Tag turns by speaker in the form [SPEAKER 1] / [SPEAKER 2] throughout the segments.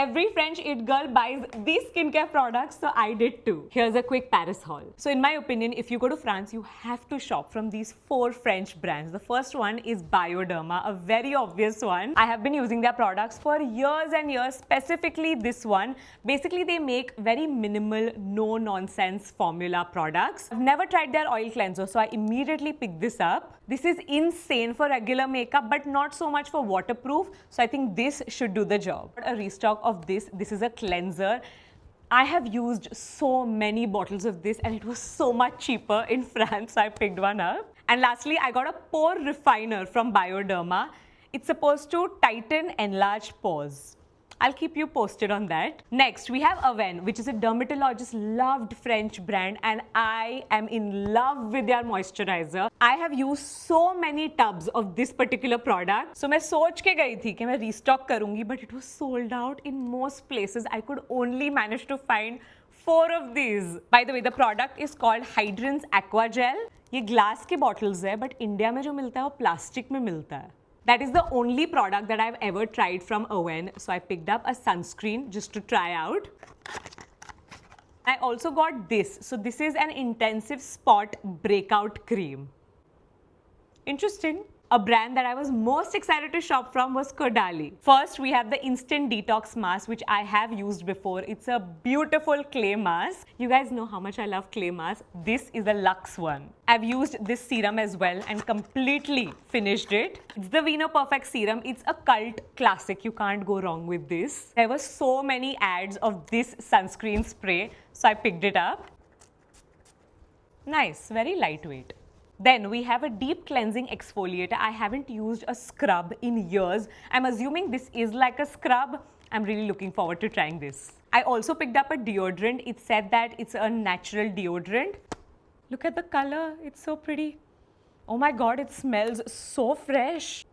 [SPEAKER 1] Every French it girl buys these skincare products, so I did too. Here's a quick Paris haul. So in my opinion, if you go to France, you have to shop from these 4 French brands. The first one is Bioderma, a very obvious one. I have been using their products for years and years, specifically this one. Basically, they make very minimal, no-nonsense formula products. I've never tried their oil cleanser, so I immediately picked this up. This is insane for regular makeup, but not so much for waterproof. So I think this should do the job. A restock of this. This is a cleanser. I have used so many bottles of this and it was so much cheaper in France, so I picked one up. And lastly, I got a pore refiner from Bioderma. It's supposed to tighten enlarged pores. I'll keep you posted on that. Next, we have Avène, which is a dermatologist loved French brand, and I am in love with their moisturizer. I have used so many tubs of this particular product. So मैं सोच के गई थी कि मैं restock करूंगी, but it was sold out in most places. I could only manage to find 4 of these. By the way, the product is called Hydrance Aqua Gel. ये glass के bottles है, but India में जो मिलता है वो plastic में मिलता है. That is the only product that I've ever tried from Avène. So I picked up a sunscreen just to try out. I also got this. So this is an intensive spot breakout cream. Interesting. A brand that I was most excited to shop from was Caudalie. First, we have the Instant Detox Mask, which I have used before. It's a beautiful clay mask. You guys know how much I love clay masks. This is a luxe one. I've used this serum as well and completely finished it. It's the Vino Perfect Serum. It's a cult classic. You can't go wrong with this. There were so many ads of this sunscreen spray, so I picked it up. Nice, very lightweight. Then we have a deep cleansing exfoliator. I haven't used a scrub in years. I'm assuming this is like a scrub. I'm really looking forward to trying this. I also picked up a deodorant. It said that it's a natural deodorant. Look at the color. It's so pretty. Oh my God, it smells so fresh.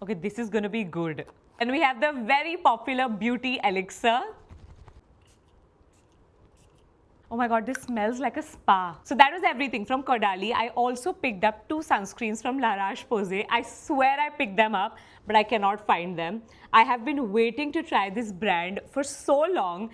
[SPEAKER 1] Okay, this is going to be good. And we have the very popular Beauty Elixir. Oh my God, this smells like a spa. So that was everything from Caudalie. I also picked up 2 sunscreens from La Roche-Posay. I swear I picked them up, but I cannot find them. I have been waiting to try this brand for so long,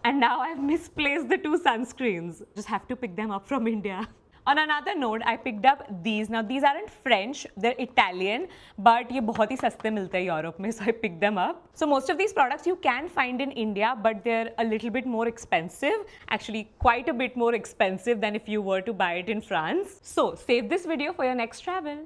[SPEAKER 1] and now I've misplaced the 2 sunscreens. Just have to pick them up from India. On another note, I picked up these. Now, these aren't French, they're Italian, but ये बहुत ही सस्ते मिलते हैं Europe में, so I picked them up. So most of these products you can find in India, but they're a little bit more expensive. Actually, quite a bit more expensive than if you were to buy it in France. So save this video for your next travel.